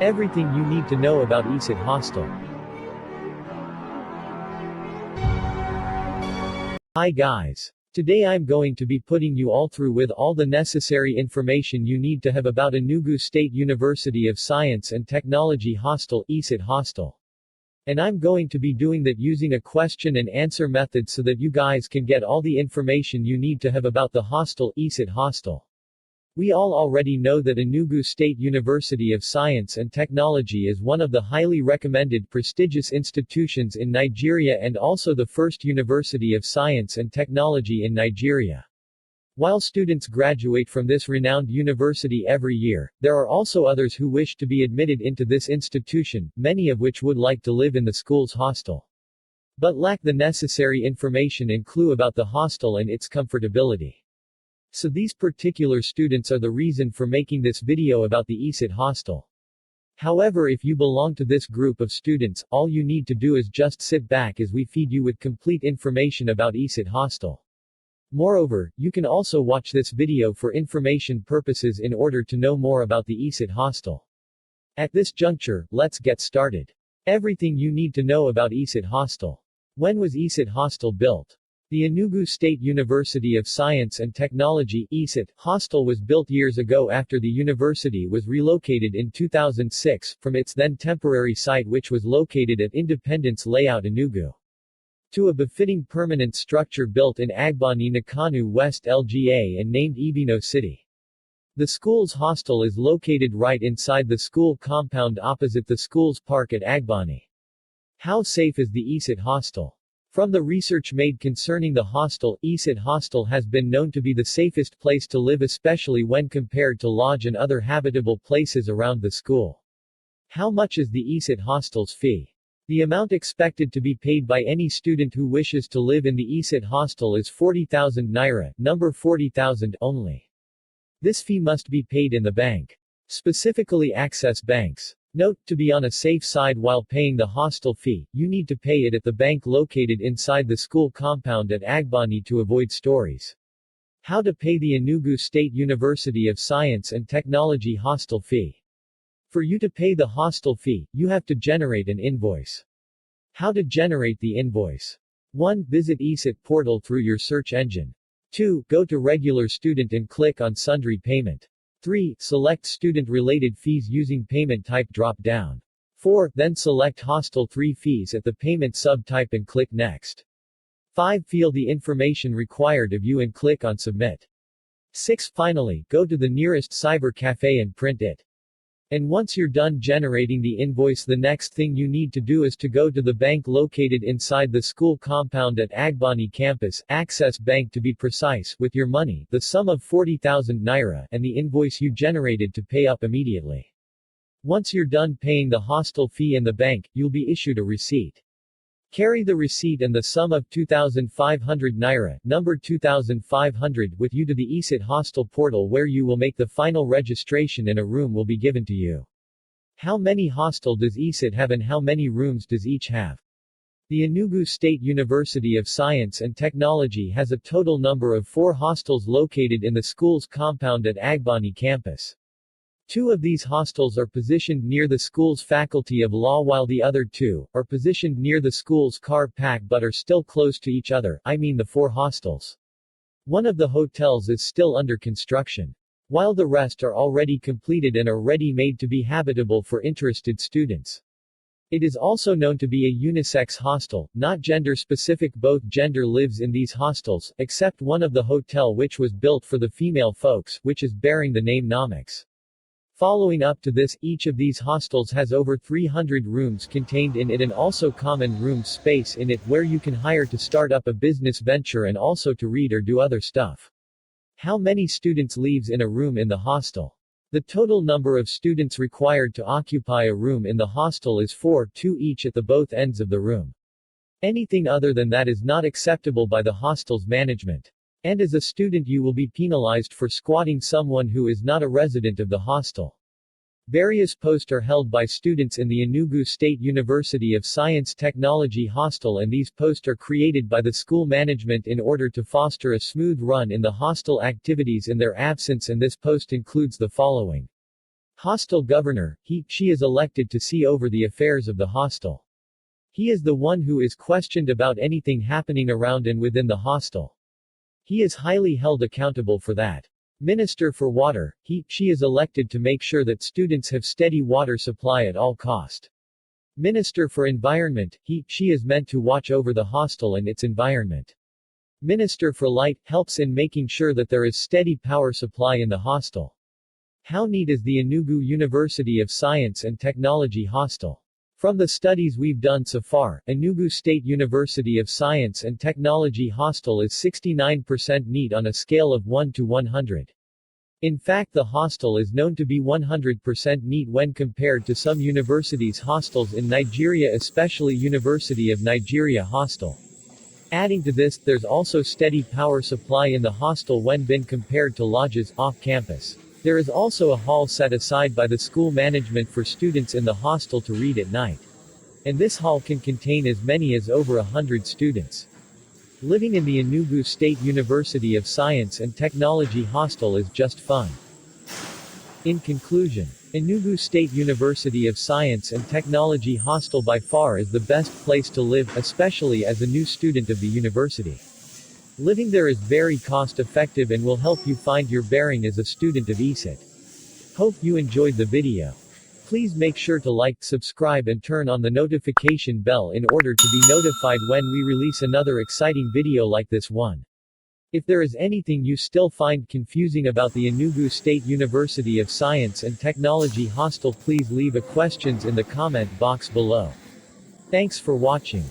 Everything you need to know about Esut Hostel. Hi guys. Today I'm going to be putting you all through with all the necessary information you need to have about Enugu State University of Science and Technology Hostel, Esut Hostel. And I'm going to be doing that using a question and answer method so that you guys can get all the information you need to have about the hostel, Esut Hostel. We all already know that Enugu State University of Science and Technology is one of the highly recommended prestigious institutions in Nigeria and also the first university of science and technology in Nigeria. While students graduate from this renowned university every year, there are also others who wish to be admitted into this institution, many of which would like to live in the school's hostel, but lack the necessary information and clue about the hostel and its comfortability. So these particular students are the reason for making this video about the Esut Hostel. However, if you belong to this group of students, all you need to do is just sit back as we feed you with complete information about Esut Hostel. Moreover, you can also watch this video for information purposes in order to know more about the Esut Hostel. At this juncture, let's get started. Everything you need to know about Esut Hostel. When was Esut Hostel built? The Enugu State University of Science and Technology (Esut) Hostel was built years ago after the university was relocated in 2006 from its then temporary site, which was located at Independence Layout Enugu, to a befitting permanent structure built in Agbani Nakanu West LGA and named Ibino City. The school's hostel is located right inside the school compound opposite the school's park at Agbani. How safe is the Esut Hostel? From the research made concerning the hostel, Esut Hostel has been known to be the safest place to live, especially when compared to lodge and other habitable places around the school. How much is the Esut Hostel's fee? The amount expected to be paid by any student who wishes to live in the Esut Hostel is 40,000 naira, number 40,000 only. This fee must be paid in the bank, specifically Access Banks. Note, to be on a safe side while paying the hostel fee, you need to pay it at the bank located inside the school compound at Agbani to avoid stories. How to pay the Enugu State University of Science and Technology hostel fee. For you to pay the hostel fee, you have to generate an invoice. How to generate the invoice? 1. Visit Esut portal through your search engine. 2. Go to regular student and click on sundry payment. 3. Select student-related fees using payment type drop-down. 4. Then select hostel 3 fees at the payment subtype and click next. 5. Fill the information required of you and click on submit. 6. Finally, go to the nearest cyber cafe and print it. And once you're done generating the invoice, the next thing you need to do is to go to the bank located inside the school compound at Agbani campus, Access Bank to be precise, with your money, the sum of 40,000 naira, and the invoice you generated to pay up immediately. Once you're done paying the hostel fee in the bank, you'll be issued a receipt. Carry the receipt and the sum of 2,500 naira, number 2,500, with you to the Esut Hostel portal, where you will make the final registration and a room will be given to you. How many hostel does Esut have and how many rooms does each have? The Enugu State University of Science and Technology has a total number of 4 hostels located in the school's compound at Agbani campus. 2 of these hostels are positioned near the school's Faculty of Law, while the other 2 are positioned near the school's car park but are still close to each other, I mean the 4 hostels. One of the hotels is still under construction, while the rest are already completed and are ready-made to be habitable for interested students. It is also known to be a unisex hostel, not gender-specific. Both gender lives in these hostels, except one of the hotel which was built for the female folks, which is bearing the name Nomex. Following up to this, each of these hostels has over 300 rooms contained in it and also common room space in it where you can hire to start up a business venture and also to read or do other stuff. How many students lives in a room in the hostel? The total number of students required to occupy a room in the hostel is 4, 2 each at the both ends of the room. Anything other than that is not acceptable by the hostel's management. And as a student you will be penalized for squatting someone who is not a resident of the hostel. Various posts are held by students in the Enugu State University of Science Technology Hostel, and these posts are created by the school management in order to foster a smooth run in the hostel activities in their absence, and this post includes the following. Hostel governor, she is elected to see over the affairs of the hostel. He is the one who is questioned about anything happening around and within the hostel. He is highly held accountable for that. Minister for water, she is elected to make sure that students have steady water supply at all cost. Minister for environment, she is meant to watch over the hostel and its environment. Minister for light, helps in making sure that there is steady power supply in the hostel. How neat is the Enugu University of Science and Technology hostel? From the studies we've done so far, Enugu State University of Science and Technology hostel is 69% neat on a scale of 1 to 100. In fact, the hostel is known to be 100% neat when compared to some universities' hostels in Nigeria, especially University of Nigeria hostel. Adding to this, there's also steady power supply in the hostel when been compared to lodges off campus. There is also a hall set aside by the school management for students in the hostel to read at night. And this hall can contain as many as over 100 students. Living in the Enugu State University of Science and Technology hostel is just fun. In conclusion, Enugu State University of Science and Technology hostel by far is the best place to live, especially as a new student of the university. Living there is very cost-effective and will help you find your bearing as a student of Esut. Hope you enjoyed the video. Please make sure to like, subscribe and turn on the notification bell in order to be notified when we release another exciting video like this one. If there is anything you still find confusing about the Enugu State University of Science and Technology hostel, please leave a questions in the comment box below. Thanks for watching.